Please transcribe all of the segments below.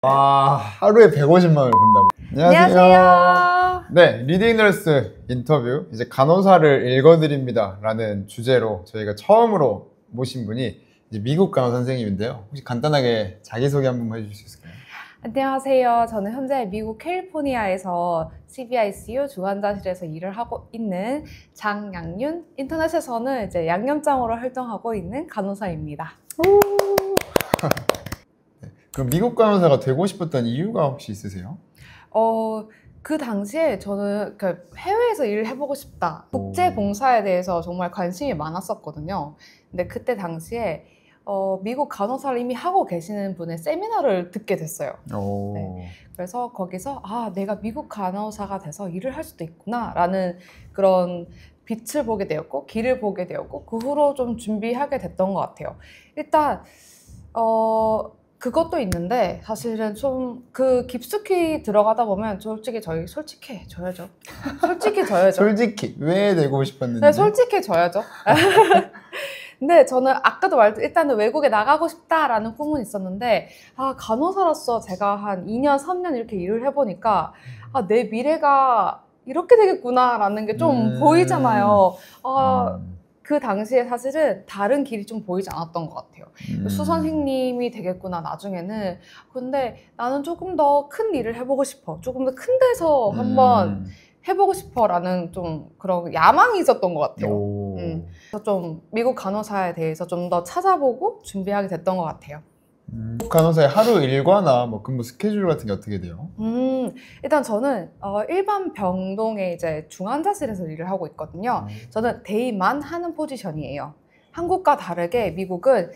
와, 하루에 150만 원을 번다고. 안녕하세요. 네, 리딩 널스 인터뷰, 이제 간호사를 읽어드립니다 라는 주제로 저희가 처음으로 모신 분이 이제 미국 간호사 선생님인데요. 혹시 간단하게 자기소개 한 번만 해주실 수 있을까요? 안녕하세요. 저는 현재 미국 캘리포니아에서 CVICU 중환자실에서 일을 하고 있는 장양윤, 인터넷에서는 이제 양념장으로 활동하고 있는 간호사입니다. 네, 그럼 미국 간호사가 되고 싶었던 이유가 혹시 있으세요? 그 당시에 저는 해외에서 일을 해보고 싶다. 국제봉사에 대해서 정말 관심이 많았었거든요. 근데 그때 당시에 미국 간호사를 이미 하고 계시는 분의 세미나를 듣게 됐어요. 네. 그래서 거기서 내가 미국 간호사가 돼서 일을 할 수도 있구나 라는 그런 빛을 보게 되었고 길을 보게 되었고 그 후로 좀 준비하게 됐던 것 같아요. 일단 그것도 있는데 사실은 좀 그 깊숙이 들어가다 보면 솔직해져야죠. 솔직히 왜 되고 싶었는지? 네, 솔직해져야죠. 근데 저는 아까도 말했듯이 일단은 외국에 나가고 싶다라는 꿈은 있었는데 간호사로서 제가 한 2년, 3년 이렇게 일을 해보니까 내 미래가 이렇게 되겠구나 라는 게 좀 보이잖아요. 그 당시에 사실은 다른 길이 좀 보이지 않았던 것 같아요. 수 선생님이 되겠구나 나중에는. 근데 나는 조금 더 큰 일을 해보고 싶어. 조금 더 큰 데서 한번 해보고 싶어 라는 좀 그런 야망이 있었던 것 같아요. 그래서 좀 미국 간호사에 대해서 좀 더 찾아보고 준비하게 됐던 것 같아요. 간호사의 하루 일과나 뭐 근무 스케줄 같은 게 어떻게 돼요? 일단 저는 일반 병동의 이제 중환자실에서 일을 하고 있거든요. 저는 데이만 하는 포지션이에요. 한국과 다르게 미국은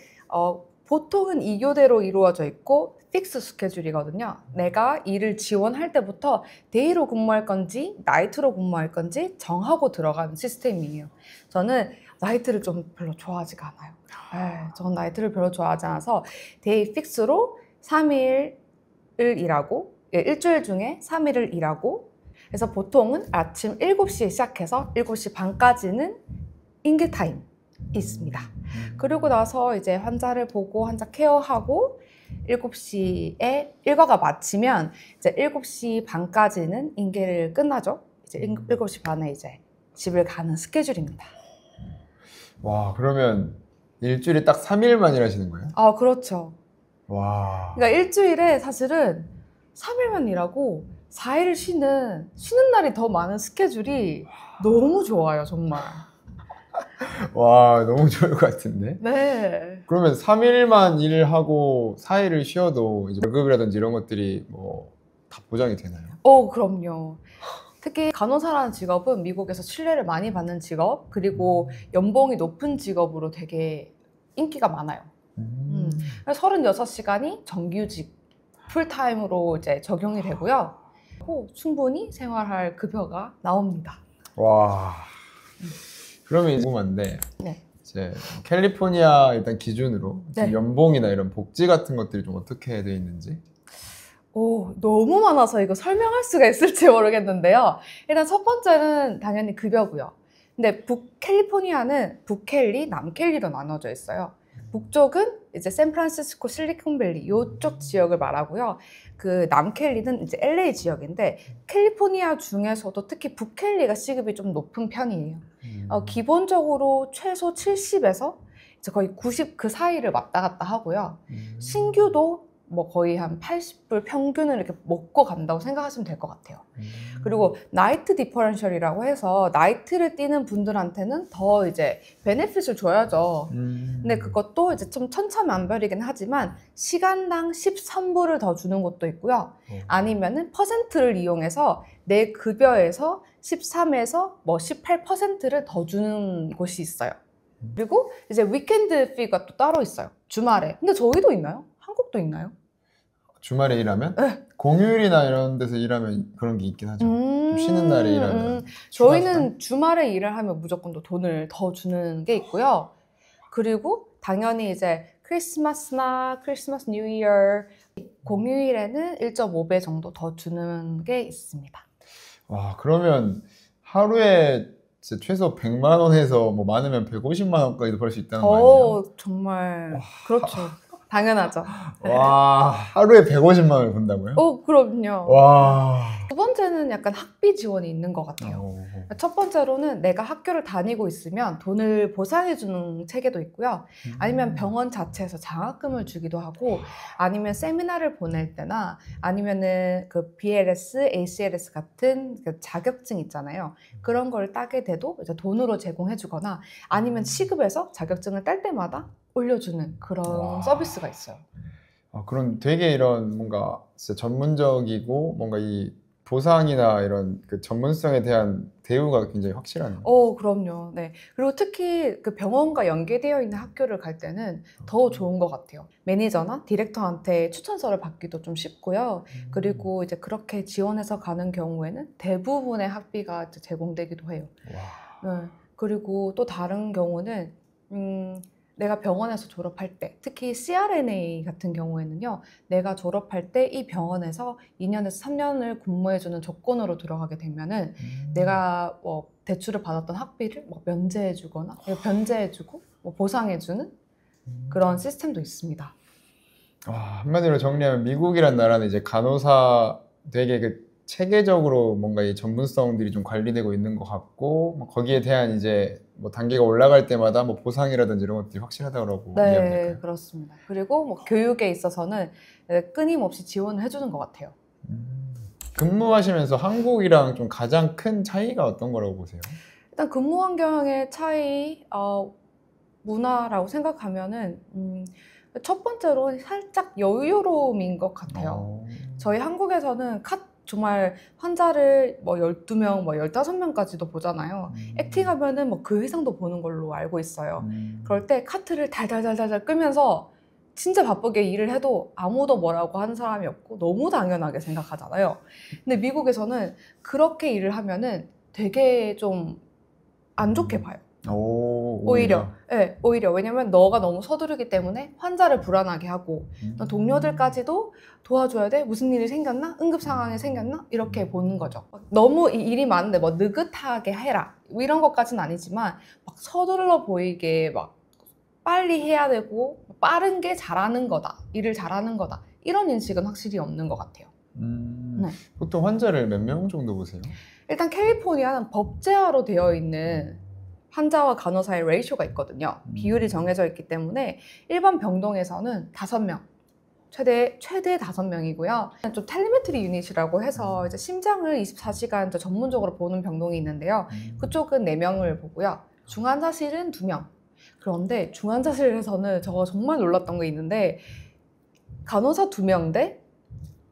보통은 2교대로 이루어져 있고 픽스 스케줄이거든요. 내가 일을 지원할 때부터 데이로 근무할 건지 나이트로 근무할 건지 정하고 들어가는 시스템이에요. 저는 나이트를 좀 별로 좋아하지가 않아요. 저는 나이트를 별로 좋아하지 않아서 데이 픽스로 3일을 일하고 일주일 중에 3일을 일하고 그래서 보통은 아침 7시에 시작해서 7시 반까지는 인계 타임 있습니다. 그리고 나서 이제 환자를 보고 환자 케어하고 7시에 일과가 마치면 이제 7시 반까지는 인계를 끝나죠. 이제 7시 반에 이제 집을 가는 스케줄입니다. 와, 그러면 일주일에 딱 3일만 일하시는 거예요? 그렇죠. 와. 그러니까 일주일에 사실은 3일만 일하고 4일을 쉬는 날이 더 많은 스케줄이 너무 좋아요, 정말. 와, 너무 좋을 것 같은데? 네. 그러면 3일만 일하고 4일을 쉬어도 이제 월급이라든지 이런 것들이 뭐 다 보장이 되나요? 그럼요. 특히 간호사라는 직업은 미국에서 신뢰를 많이 받는 직업, 그리고 연봉이 높은 직업으로 되게 인기가 많아요. 36시간이 정규직, 풀타임으로 이제 적용이 되고요. 충분히 생활할 급여가 나옵니다. 와. 그러면 이제 궁금한데, 네. 이제 캘리포니아 일단 기준으로 네. 연봉이나 이런 복지 같은 것들이 좀 어떻게 되어 있는지? 너무 많아서 이거 설명할 수가 있을지 모르겠는데요. 일단 첫 번째는 당연히 급여고요. 근데 캘리포니아는 북캘리, 남캘리로 나눠져 있어요. 북쪽은 이제 샌프란시스코, 실리콘밸리 이쪽 지역을 말하고요. 그 남캘리는 이제 LA 지역인데 캘리포니아 중에서도 특히 북캘리가 시급이 좀 높은 편이에요. 기본적으로 최소 70에서 이제 거의 90 그 사이를 왔다 갔다 하고요. 신규도 뭐 거의 한 80불 평균을 이렇게 먹고 간다고 생각하시면 될 것 같아요. 그리고 나이트 디퍼런셜이라고 해서 나이트를 뛰는 분들한테는 더 이제 베네핏을 줘야죠. 근데 그것도 이제 좀 천차만별이긴 하지만 시간당 13불을 더 주는 것도 있고요. 아니면은 퍼센트를 이용해서 내 급여에서 13에서 뭐 18%를 더 주는 곳이 있어요. 그리고 이제 위켄드 피가 또 따로 있어요. 주말에. 근데 저희도 있나요? 한국도 있나요? 주말에 일하면? 네. 공휴일이나 이런 데서 일하면 그런 게 있긴 하죠. 좀 쉬는 날에 일하면. 저희는 주말에 일을 하면 무조건 또 돈을 더 주는 게 있고요. 그리고 당연히 이제 크리스마스나 크리스마스 뉴 이어 공휴일에는 1.5배 정도 더 주는 게 있습니다. 와, 그러면 하루에 진짜 최소 100만 원에서 뭐 많으면 150만 원까지도 벌 수 있다는 거 아니에요? 정말 그렇죠. 당연하죠. 와, 하루에 150만 원을 번다고요? 그럼요. 와. 두 번째는 약간 학비 지원이 있는 것 같아요. 첫 번째로는 내가 학교를 다니고 있으면 돈을 보상해주는 체계도 있고요. 아니면 병원 자체에서 장학금을 주기도 하고, 아니면 세미나를 보낼 때나 아니면은 그 BLS, ACLS 같은 그 자격증 있잖아요. 그런 걸 따게 돼도 이제 돈으로 제공해주거나 아니면 시급에서 자격증을 딸 때마다 올려주는 그런 와. 서비스가 있어요. 그런 되게 이런 뭔가 진짜 전문적이고 뭔가 이 보상이나 이런 그 전문성에 대한 대우가 굉장히 확실하네요. 그럼요. 네. 그리고 특히 그 병원과 연계되어 있는 학교를 갈 때는 더 좋은 것 같아요. 매니저나 디렉터한테 추천서를 받기도 좀 쉽고요. 그리고 이제 그렇게 지원해서 가는 경우에는 대부분의 학비가 이제 제공되기도 해요. 와. 네. 그리고 또 다른 경우는, 내가 병원에서 졸업할 때, 특히 CRNA 같은 경우에는요, 내가 졸업할 때 이 병원에서 2년에서 3년을 근무해주는 조건으로 들어가게 되면은 내가 뭐 대출을 받았던 학비를 뭐 면제해주거나 변제해주고 뭐 보상해주는 그런 시스템도 있습니다. 와, 한마디로 정리하면 미국이란 나라는 이제 간호사 되게 그 체계적으로 뭔가 이 전문성들이 좀 관리되고 있는 것 같고, 뭐 거기에 대한 이제 뭐 단계가 올라갈 때마다 뭐 보상이라든지 이런 것들이 확실하다고 이해하면 네, 될까요? 그렇습니다. 그리고 뭐 교육에 있어서는 끊임없이 지원을 해주는 것 같아요. 근무하시면서 한국이랑 좀 가장 큰 차이가 어떤 거라고 보세요? 일단 근무 환경의 차이, 문화라고 생각하면은 첫 번째로 살짝 여유로움인 것 같아요. 저희 한국에서는 정말 환자를 뭐 12명, 뭐 15명까지도 보잖아요. 액팅하면은 뭐 그 이상도 보는 걸로 알고 있어요. 그럴 때 카트를 달달달달 끌면서 진짜 바쁘게 일을 해도 아무도 뭐라고 하는 사람이 없고 너무 당연하게 생각하잖아요. 근데 미국에서는 그렇게 일을 하면은 되게 좀 안 좋게 봐요. 오히려. 네, 오히려. 왜냐면 너가 너무 서두르기 때문에 환자를 불안하게 하고 동료들까지도 도와줘야 돼? 무슨 일이 생겼나? 응급 상황이 생겼나? 이렇게 보는 거죠. 너무 일이 많은데 뭐 느긋하게 해라 이런 것까지는 아니지만 막 서둘러 보이게 막 빨리 해야 되고 빠른 게 잘하는 거다, 일을 잘하는 거다, 이런 인식은 확실히 없는 것 같아요. 네. 보통 환자를 몇 명 정도 보세요? 일단 캘리포니아는 법제화로 되어 있는 환자와 간호사의 레이쇼가 있거든요. 비율이 정해져 있기 때문에 일반 병동에서는 5명, 최대 5명이고요. 좀 텔레메트리 유닛이라고 해서 이제 심장을 24시간 전문적으로 보는 병동이 있는데요. 그쪽은 4명을 보고요. 중환자실은 2명. 그런데 중환자실에서는 저거 정말 놀랐던 게 있는데 간호사 2명 대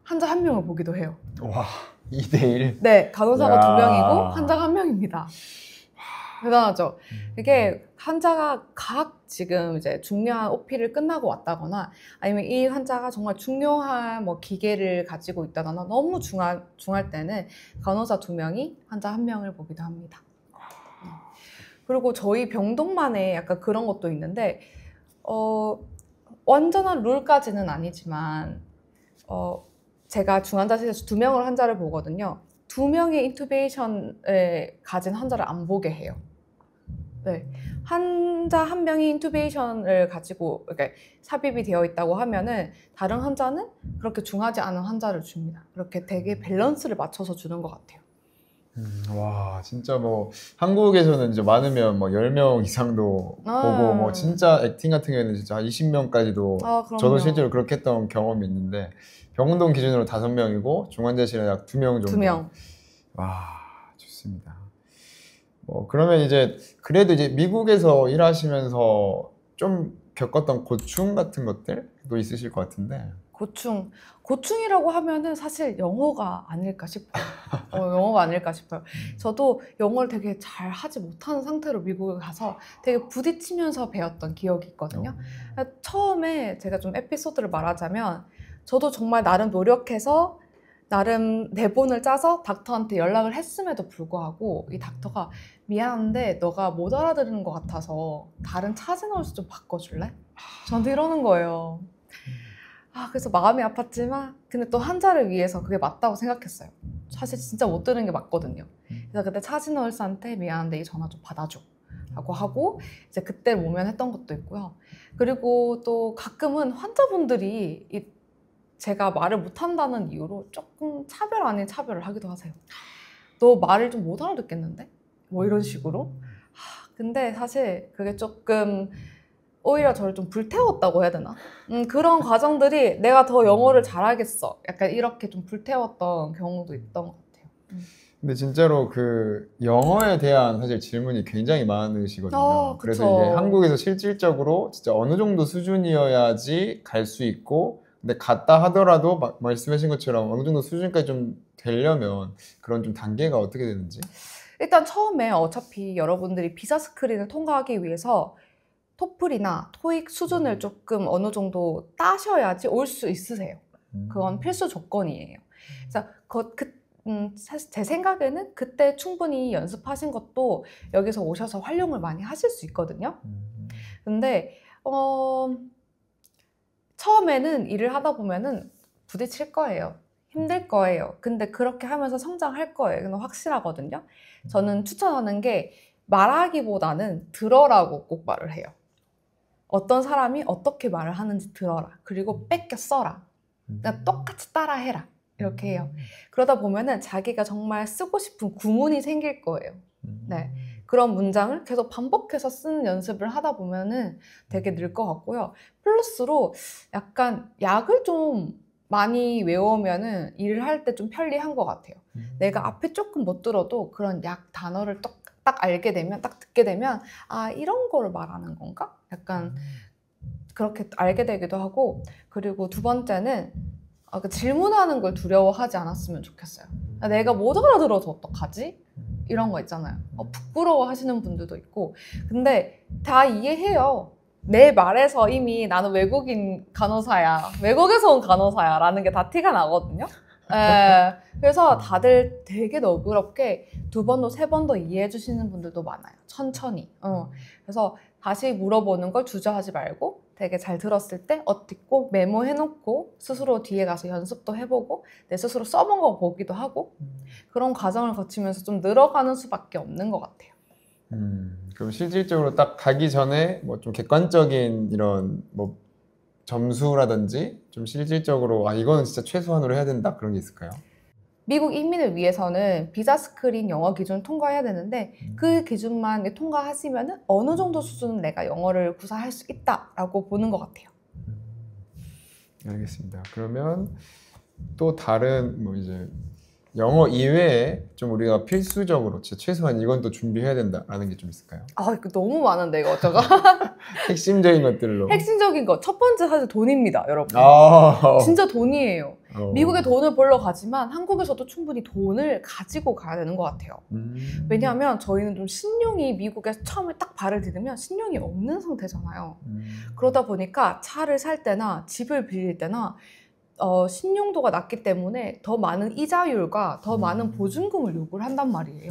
환자 1명을 보기도 해요. 와, 2대1? 네, 간호사가 야. 2명이고 환자가 1명입니다. 대단하죠. 이게 환자가 각 지금 이제 중요한 OP를 끝나고 왔다거나 아니면 이 환자가 정말 중요한 뭐 기계를 가지고 있다거나 너무 중할 때는 간호사 2명이 환자 1명을 보기도 합니다. 그리고 저희 병동만의 약간 그런 것도 있는데 완전한 룰까지는 아니지만 제가 중환자실에서 2명을 환자를 보거든요. 2명의 인투베이션을 가진 환자를 안 보게 해요. 네. 환자 1명이 인투베이션을 가지고 이렇게 삽입이 되어 있다고 하면은 다른 환자는 그렇게 중하지 않은 환자를 줍니다. 그렇게 되게 밸런스를 맞춰서 주는 것 같아요. 와, 진짜 뭐 한국에서는 이제 많으면 뭐 10명 이상도 보고 뭐 진짜 액팅 같은 경우에는 진짜 한 20명까지도 저도 실제로 그렇게 했던 경험이 있는데 병동 기준으로 5명이고 중환자실은 약 2명 정도. 2명. 와, 좋습니다. 그러면 이제 그래도 이제 미국에서 일하시면서 좀 겪었던 고충 같은 것들도 있으실 것 같은데. 고충이라고 하면은 사실 영어가 아닐까 싶어요. 영어가 아닐까 싶어요. 저도 영어를 되게 잘 하지 못하는 상태로 미국에 가서 되게 부딪히면서 배웠던 기억이 있거든요. 처음에 제가 좀 에피소드를 말하자면 저도 정말 나름 노력해서 나름 대본을 짜서 닥터한테 연락을 했음에도 불구하고 이 닥터가 미안한데 너가 못 알아들은 것 같아서 다른 차진원수 좀 바꿔줄래? 저한테 이러는 거예요. 그래서 마음이 아팠지만 근데 또 환자를 위해서 그게 맞다고 생각했어요. 사실 진짜 못 들은 게 맞거든요. 그래서 그때 차진원수한테 미안한데 이 전화 좀 받아줘 라고 하고 이제 그때 모면했던 것도 있고요. 그리고 또 가끔은 환자분들이 제가 말을 못한다는 이유로 조금 차별 아닌 차별을 하기도 하세요. 너 말을 좀 못 알아듣겠는데? 뭐 이런 식으로. 근데 사실 그게 조금 오히려 저를 좀 불태웠다고 해야 되나? 그런 과정들이 내가 더 영어를 잘하겠어. 약간 이렇게 좀 불태웠던 경우도 있던 것 같아요. 근데 진짜로 그 영어에 대한 사실 질문이 굉장히 많으시거든요. 그래서 이게 한국에서 실질적으로 진짜 어느 정도 수준이어야지 갈 수 있고, 근데 갔다 하더라도 말씀하신 것처럼 어느 정도 수준까지 좀 되려면 그런 좀 단계가 어떻게 되는지? 일단 처음에 어차피 여러분들이 비자 스크린을 통과하기 위해서 토플이나 토익 수준을 조금 어느 정도 따셔야지 올 수 있으세요. 그건 필수 조건이에요. 그래서 제 생각에는 그때 충분히 연습하신 것도 여기서 오셔서 활용을 많이 하실 수 있거든요. 근데 처음에는 일을 하다 보면은 부딪힐 거예요. 힘들 거예요. 근데 그렇게 하면서 성장할 거예요. 이건 확실하거든요. 저는 추천하는 게 말하기보다는 들어라고 꼭 말을 해요. 어떤 사람이 어떻게 말을 하는지 들어라. 그리고 뺏겨 써라. 그러니까 똑같이 따라해라. 이렇게 해요. 그러다 보면은 자기가 정말 쓰고 싶은 구문이 생길 거예요. 네. 그런 문장을 계속 반복해서 쓰는 연습을 하다 보면은 되게 늘 것 같고요. 플러스로 약간 약을 좀 많이 외우면은 일을 할 때 좀 편리한 것 같아요. 내가 앞에 조금 못 들어도 그런 약 단어를 딱 알게 되면, 딱 듣게 되면, 아, 이런 거를 말하는 건가? 약간 그렇게 알게 되기도 하고, 그리고 두 번째는 질문하는 걸 두려워하지 않았으면 좋겠어요. 내가 못 알아들어서 어떡하지? 이런 거 있잖아요. 부끄러워 하시는 분들도 있고. 근데 다 이해해요. 내 말에서 이미 나는 외국인 간호사야. 외국에서 온 간호사야. 라는 게 다 티가 나거든요. 그래서 다들 되게 너그럽게 2번도 3번도 이해해 주시는 분들도 많아요. 천천히. 그래서 다시 물어보는 걸 주저하지 말고 되게 잘 들었을 때 꼭 메모해놓고 스스로 뒤에 가서 연습도 해보고 내 스스로 써먹어 보기도 하고 그런 과정을 거치면서 좀 늘어가는 수밖에 없는 것 같아요. 그럼 실질적으로 딱 가기 전에 뭐 좀 객관적인 이런 뭐 점수라든지 좀 실질적으로 이거는 진짜 최소한으로 해야 된다 그런 게 있을까요? 미국 이민을 위해서는 비자 스크린 영어 기준을 통과해야 되는데 그 기준만 통과하시면 어느 정도 수준은 내가 영어를 구사할 수 있다라고 보는 것 같아요. 알겠습니다. 그러면 또 다른 뭐 이제 영어 이외에 좀 우리가 필수적으로 진짜 최소한 이건 또 준비해야 된다라는 게 좀 있을까요? 이거 너무 많은데 이거 어쩌가? 핵심적인 것들로. 핵심적인 거 첫 번째 사실 돈입니다, 여러분. 진짜 돈이에요. 미국에 돈을 벌러 가지만 한국에서도 충분히 돈을 가지고 가야 되는 것 같아요. 왜냐하면 저희는 좀 신용이 미국에 처음에 딱 발을 디디면 신용이 없는 상태잖아요. 그러다 보니까 차를 살 때나 집을 빌릴 때나 신용도가 낮기 때문에 더 많은 이자율과 더 많은 보증금을 요구를 한단 말이에요.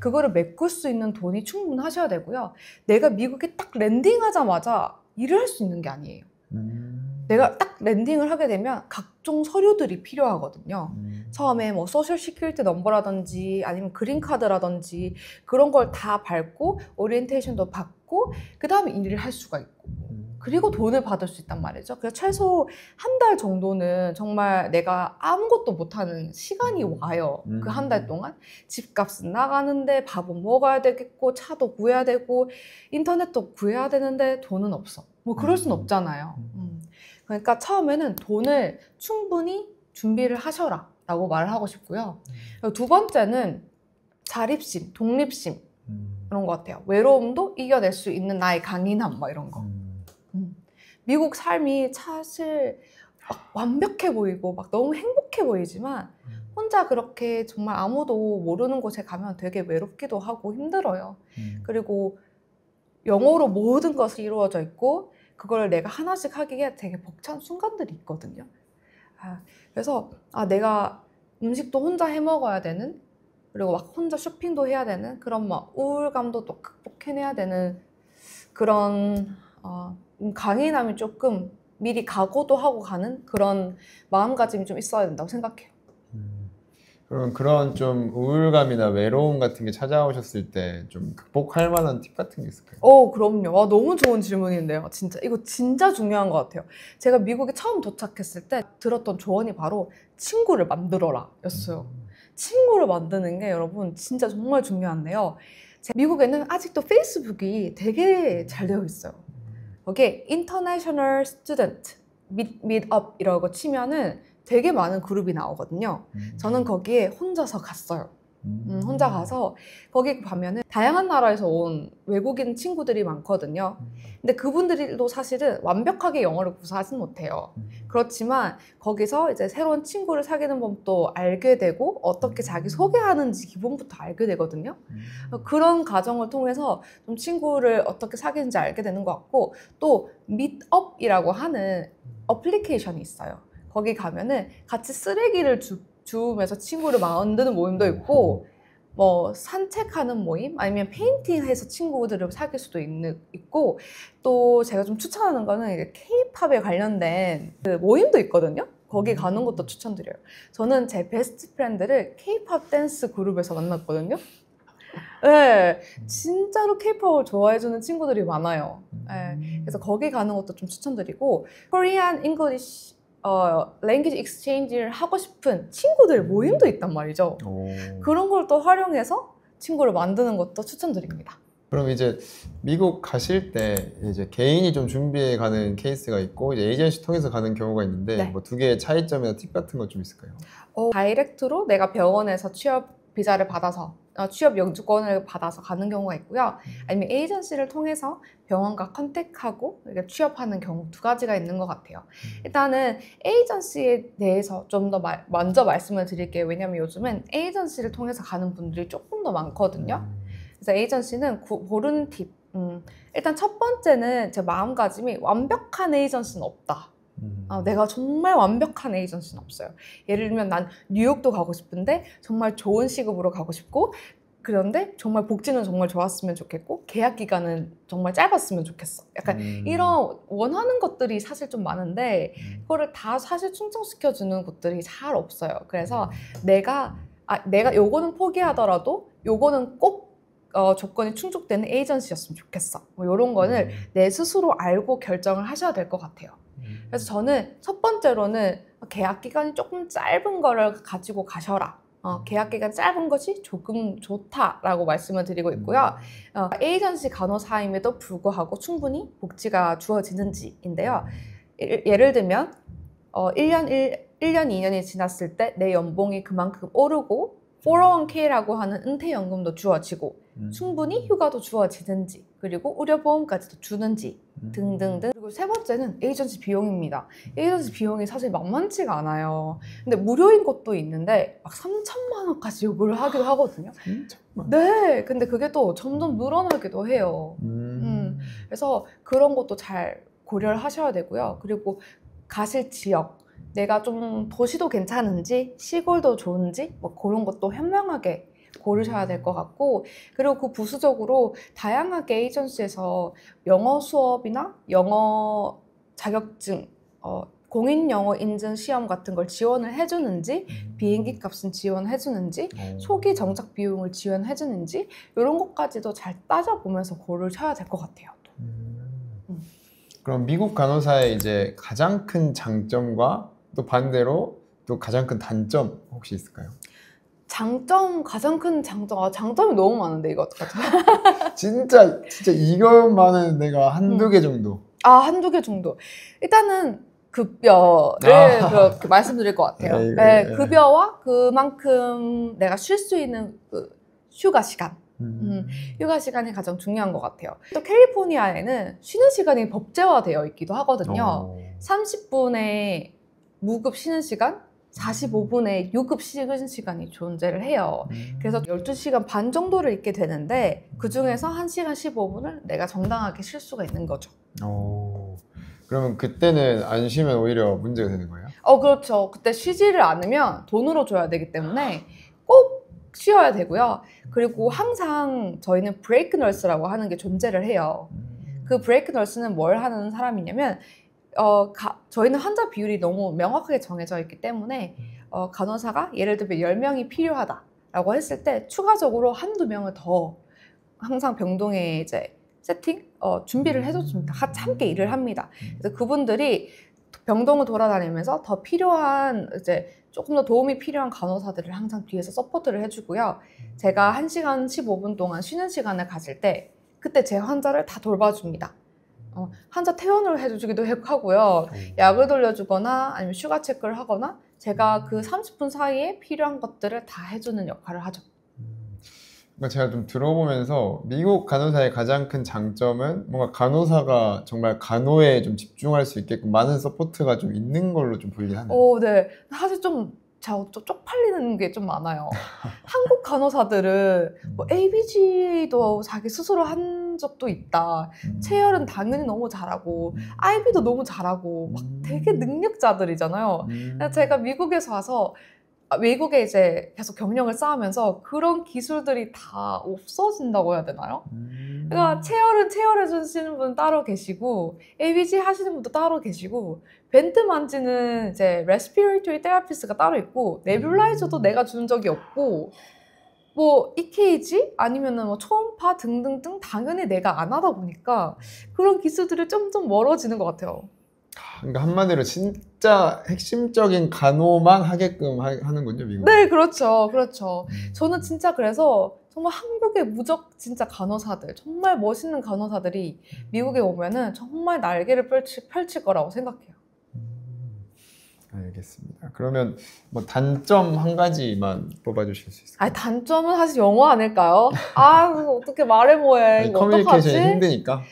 그거를 메꿀 수 있는 돈이 충분하셔야 되고요. 내가 미국에 딱 랜딩하자마자 일을 할 수 있는 게 아니에요. 내가 딱 랜딩을 하게 되면 각종 서류들이 필요하거든요. 처음에 뭐 소셜 시큐리티 넘버라든지 아니면 그린카드라든지 그런 걸 다 밟고 오리엔테이션도 받고 그 다음에 일을 할 수가 있고 그리고 돈을 받을 수 있단 말이죠. 그래서 최소 한 달 정도는 정말 내가 아무것도 못하는 시간이 와요. 그 한 달 동안 집값은 나가는데 밥은 먹어야 되겠고 차도 구해야 되고 인터넷도 구해야 되는데 돈은 없어. 뭐 그럴 순 없잖아요. 그러니까 처음에는 돈을 충분히 준비를 하셔라 라고 말을 하고 싶고요. 두 번째는 자립심, 독립심 이런 것 같아요. 외로움도 이겨낼 수 있는 나의 강인함 막 이런 거. 미국 삶이 사실 막 완벽해 보이고 막 너무 행복해 보이지만 혼자 그렇게 정말 아무도 모르는 곳에 가면 되게 외롭기도 하고 힘들어요. 그리고 영어로 모든 것이 이루어져 있고 그걸 내가 하나씩 하기에 되게 벅찬 순간들이 있거든요. 그래서 내가 음식도 혼자 해 먹어야 되는 그리고 막 혼자 쇼핑도 해야 되는 그런 막 우울감도 또 극복해내야 되는 그런 강인함이 조금 미리 각오도 하고 가는 그런 마음가짐이 좀 있어야 된다고 생각해요. 그럼 그런 좀 우울감이나 외로움 같은 게 찾아오셨을 때 좀 극복할 만한 팁 같은 게 있을까요? 그럼요. 와, 너무 좋은 질문인데요. 진짜 이거 진짜 중요한 것 같아요. 제가 미국에 처음 도착했을 때 들었던 조언이 바로 친구를 만들어라 였어요. 친구를 만드는 게 여러분 진짜 정말 중요한데요. 미국에는 아직도 페이스북이 되게 잘 되어 있어요. 거기에 International Student Meetup이라고 치면은 되게 많은 그룹이 나오거든요. 저는 거기에 혼자서 갔어요. 혼자 가서 거기 가면은 다양한 나라에서 온 외국인 친구들이 많거든요. 근데 그분들도 사실은 완벽하게 영어를 구사하진 못해요. 그렇지만 거기서 이제 새로운 친구를 사귀는 법도 알게 되고 어떻게 자기 소개하는지 기본부터 알게 되거든요. 그런 과정을 통해서 좀 친구를 어떻게 사귀는지 알게 되는 것 같고, 또 미트업이라고 하는 어플리케이션이 있어요. 거기 가면은 같이 쓰레기를 주우면서 친구를 만드는 모임도 있고, 뭐 산책하는 모임 아니면 페인팅해서 친구들을 사귈 수도 있고, 또 제가 좀 추천하는 거는 K-팝에 관련된 그 모임도 있거든요. 거기 가는 것도 추천드려요. 저는 제 베스트 프렌드를 K-팝 댄스 그룹에서 만났거든요. 네, 진짜로 K-팝을 좋아해주는 친구들이 많아요. 네, 그래서 거기 가는 것도 좀 추천드리고, Korean English 랭귀지 익스체인지를 하고 싶은 친구들 모임도 있단 말이죠. 그런 걸 또 활용해서 친구를 만드는 것도 추천드립니다. 그럼 이제 미국 가실 때 이제 개인이 좀 준비해 가는 케이스가 있고 이제 에이전시 통해서 가는 경우가 있는데, 네. 뭐 두 개의 차이점이나 팁 같은 거 좀 있을까요? 다이렉트로 내가 병원에서 취업 비자를 받아서 취업 영주권을 받아서 가는 경우가 있고요. 아니면 에이전시를 통해서 병원과 컨택하고 취업하는 경우 두 가지가 있는 것 같아요. 일단은 에이전시에 대해서 좀 더 먼저 말씀을 드릴게요. 왜냐하면 요즘은 에이전시를 통해서 가는 분들이 조금 더 많거든요. 그래서 에이전시는 고르는 팁. 일단 첫 번째는 제 마음가짐이 완벽한 에이전시는 없다. 내가 정말 완벽한 에이전시는 없어요. 예를 들면 난 뉴욕도 가고 싶은데 정말 좋은 시급으로 가고 싶고, 그런데 정말 복지는 정말 좋았으면 좋겠고 계약 기간은 정말 짧았으면 좋겠어. 약간 이런 원하는 것들이 사실 좀 많은데 그거를 다 사실 충족시켜주는 곳들이 잘 없어요. 그래서 내가 요거는 포기하더라도 요거는 꼭 조건이 충족되는 에이전시였으면 좋겠어. 뭐 이런 거는 내 스스로 알고 결정을 하셔야 될 것 같아요. 그래서 저는 첫 번째로는 계약 기간이 조금 짧은 거를 가지고 가셔라. 계약 기간 짧은 것이 조금 좋다라고 말씀을 드리고 있고요. 에이전시 간호사임에도 불구하고 충분히 복지가 주어지는지인데요. 예를 들면 1년, 2년이 지났을 때 내 연봉이 그만큼 오르고 401k라고 하는 은퇴연금도 주어지고 충분히 휴가도 주어지는지, 그리고 의료보험까지도 주는지 등등등. 그리고 세 번째는 에이전시 비용입니다. 에이전시 비용이 사실 만만치가 않아요. 근데 무료인 것도 있는데 막 3천만 원까지 요구를 하기도 하거든요. 3천만? 네, 근데 그게 또 점점 늘어나기도 해요. 그래서 그런 것도 잘 고려를 하셔야 되고요. 그리고 가실 지역, 내가 좀 도시도 괜찮은지 시골도 좋은지 뭐 그런 것도 현명하게 고르셔야 될 것 같고, 그리고 그 부수적으로 다양하게 에이전시에서 영어 수업이나 영어 자격증, 공인 영어 인증 시험 같은 걸 지원을 해주는지, 비행기 값은 지원해주는지, 초기 정착 비용을 지원해주는지 이런 것까지도 잘 따져보면서 고르셔야 될 것 같아요. 그럼 미국 간호사의 이제 가장 큰 장점과 또 반대로 또 가장 큰 단점 혹시 있을까요? 가장 큰 장점, 장점이 너무 많은데 이거 어떡하죠? 진짜 이것만은 내가 한두 개 정도. 한두 개 정도. 일단은 급여를 그렇게 말씀드릴 것 같아요. 네, 급여와 그만큼 내가 쉴 수 있는 그 휴가 시간. 휴가 시간이 가장 중요한 것 같아요. 또 캘리포니아에는 쉬는 시간이 법제화되어 있기도 하거든요. 30분의 무급 쉬는 시간, 45분의 유급 쉬는 시간이 존재를 해요. 그래서 12시간 반 정도를 있게 되는데 그 중에서 1시간 15분을 내가 정당하게 쉴 수가 있는 거죠. 그러면 그때는 안 쉬면 오히려 문제가 되는 거예요? 그렇죠. 그때 쉬지를 않으면 돈으로 줘야 되기 때문에 꼭 쉬어야 되고요. 그리고 항상 저희는 브레이크 널스라고 하는 게 존재를 해요. 그 브레이크 널스는 뭘 하는 사람이냐면 저희는 환자 비율이 너무 명확하게 정해져 있기 때문에 간호사가 예를 들면 10명이 필요하다라고 했을 때 추가적으로 한두 명을 더 항상 병동에 이제 준비를 해줬습니다. 함께 일을 합니다. 그래서 그분들이 병동을 돌아다니면서 더 필요한 이제 조금 더 도움이 필요한 간호사들을 항상 뒤에서 서포트를 해주고요. 제가 1시간 15분 동안 쉬는 시간을 가질 때 그때 제 환자를 다 돌봐줍니다. 환자 퇴원을 해주기도 하고요. 약을 돌려주거나 아니면 슈가 체크를 하거나 제가 그 30분 사이에 필요한 것들을 다 해주는 역할을 하죠. 그러니까 제가 좀 들어보면서 미국 간호사의 가장 큰 장점은 뭔가 간호사가 정말 간호에 좀 집중할 수 있게끔 많은 서포트가 좀 있는 걸로 좀 보이긴 하네요. 네. 사실 좀 쪽팔리는 게 좀 많아요. 한국 간호사들은 뭐 ABG도 자기 스스로 한 적도 있다. 체열은 당연히 너무 잘하고 IB도 너무 잘하고 막 되게 능력자들이잖아요. 제가 미국에서 와서 외국에 이제 계속 경력을 쌓으면서 그런 기술들이 다 없어진다고 해야 되나요? 그러니까 체열은 체열 해주시는 분 따로 계시고 ABG 하시는 분도 따로 계시고 벤트 만지는 이제 레스피레이터리 테라피스트가 따로 있고 네뷸라이저도 내가 준 적이 없고 뭐 EKG 아니면은 뭐 초음파 등등등 당연히 내가 안 하다 보니까 그런 기술들이 점점 멀어지는 것 같아요. 그러니까 한마디로 진짜 핵심적인 간호만 하게끔 하는군요, 미국. 네, 그렇죠. 저는 진짜 그래서 정말 한국의 무적 진짜 간호사들, 정말 멋있는 간호사들이 미국에 오면은 정말 날개를 펼칠 거라고 생각해요. 알겠습니다. 그러면 뭐 단점 한 가지만 뽑아주실 수 있을까요? 단점은 사실 영어 아닐까요? 어떻게 말해 뭐해. 이거 커뮤니케이션이 어떡하지? 힘드니까.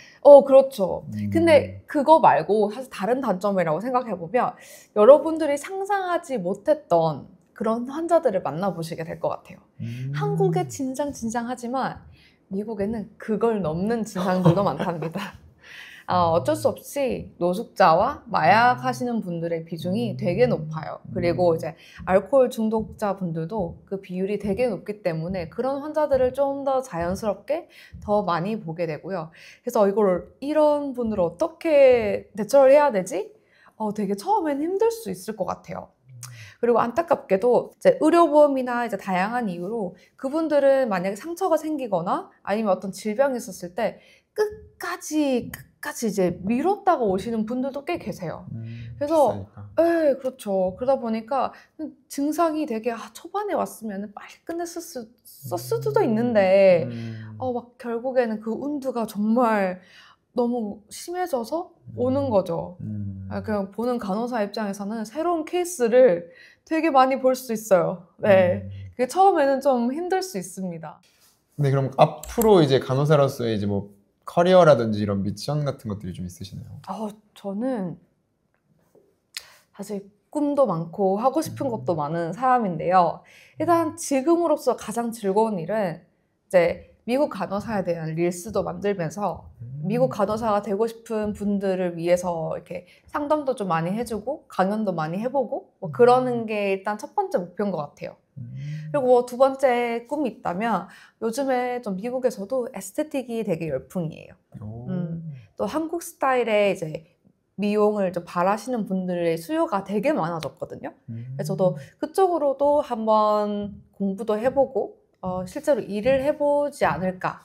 그렇죠. 근데 그거 말고 사실 다른 단점이라고 생각해보면 여러분들이 상상하지 못했던 그런 환자들을 만나보시게 될 것 같아요. 한국에 진상하지만 미국에는 그걸 넘는 진상들도 많답니다. 어쩔 수 없이 노숙자와 마약 하시는 분들의 비중이 되게 높아요. 그리고 이제 알코올 중독자 분들도 그 비율이 되게 높기 때문에 그런 환자들을 좀 더 자연스럽게 더 많이 보게 되고요. 그래서 이런 분들을 어떻게 대처를 해야 되지? 되게 처음엔 힘들 수 있을 것 같아요. 그리고 안타깝게도 이제 의료보험이나 이제 다양한 이유로 그분들은 만약에 상처가 생기거나 아니면 어떤 질병이 있었을 때 끝까지 이제 미뤘다가 오시는 분들도 꽤 계세요. 그래서 네, 그렇죠. 그러다 보니까 증상이 되게 초반에 왔으면 빨리 끝냈을 수도 있는데 막 결국에는 그 운두가 정말 너무 심해져서 오는 거죠. 그냥 보는 간호사 입장에서는 새로운 케이스를 되게 많이 볼 수 있어요. 네, 그게 처음에는 좀 힘들 수 있습니다. 네, 그럼 앞으로 이제 간호사로서의 이제 뭐 커리어라든지 이런 미션 같은 것들이 좀 있으시나요? 저는 사실 꿈도 많고 하고 싶은 것도 많은 사람인데요. 일단 지금으로서 가장 즐거운 일은 이제 미국 간호사에 대한 릴스도 만들면서 미국 간호사가 되고 싶은 분들을 위해서 이렇게 상담도 좀 많이 해주고 강연도 많이 해보고 뭐 그러는 게 일단 첫 번째 목표인 것 같아요. 그리고 뭐 두 번째 꿈이 있다면 요즘에 좀 미국에서도 에스테틱이 되게 열풍이에요. 또 한국 스타일의 이제 미용을 좀 바라시는 분들의 수요가 되게 많아졌거든요. 그래서 저도 그쪽으로도 한번 공부도 해보고 실제로 일을 해보지 않을까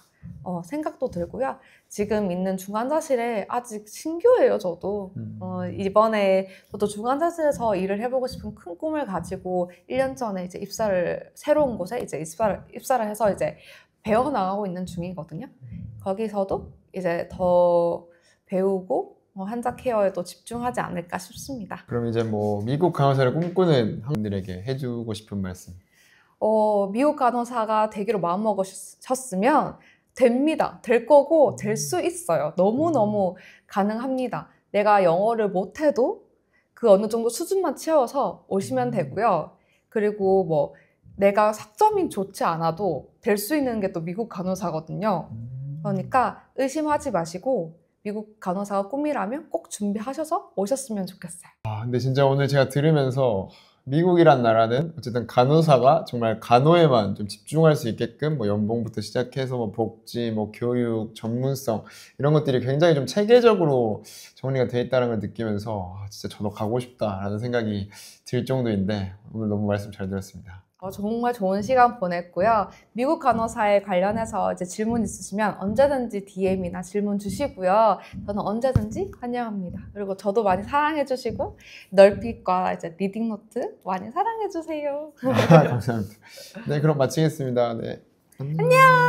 생각도 들고요. 지금 있는 중환자실에 아직 신규예요, 저도. 이번에 저도 중환자실에서 일을 해보고 싶은 큰 꿈을 가지고 1년 전에 이제 새로운 곳에 이제 입사를 해서 이제 배워나가고 있는 중이거든요. 거기서도 이제 더 배우고 환자 케어에도 집중하지 않을까 싶습니다. 그럼 이제 뭐 미국 간호사를 꿈꾸는 분들에게 해주고 싶은 말씀? 미국 간호사가 되기로 마음먹으셨으면 됩니다. 될 거고 될 수 있어요. 너무너무 가능합니다. 내가 영어를 못해도 그 어느 정도 수준만 채워서 오시면 되고요. 그리고 뭐 내가 학점이 좋지 않아도 될 수 있는 게 또 미국 간호사거든요. 그러니까 의심하지 마시고 미국 간호사가 꿈이라면 꼭 준비하셔서 오셨으면 좋겠어요. 근데 진짜 오늘 제가 들으면서 미국이란 나라는 어쨌든 간호사가 정말 간호에만 좀 집중할 수 있게끔 뭐 연봉부터 시작해서 뭐 복지, 뭐 교육, 전문성 이런 것들이 굉장히 좀 체계적으로 정리가 돼 있다는 걸 느끼면서 진짜 저도 가고 싶다라는 생각이 들 정도인데 오늘 너무 말씀 잘 들었습니다. 정말 좋은 시간 보냈고요. 미국 간호사에 관련해서 이제 질문 있으시면 언제든지 DM이나 질문 주시고요. 저는 언제든지 환영합니다. 그리고 저도 많이 사랑해 주시고 널픽과 이제 리딩 노트 많이 사랑해 주세요. 감사합니다. 네, 그럼 마치겠습니다. 네. 안녕.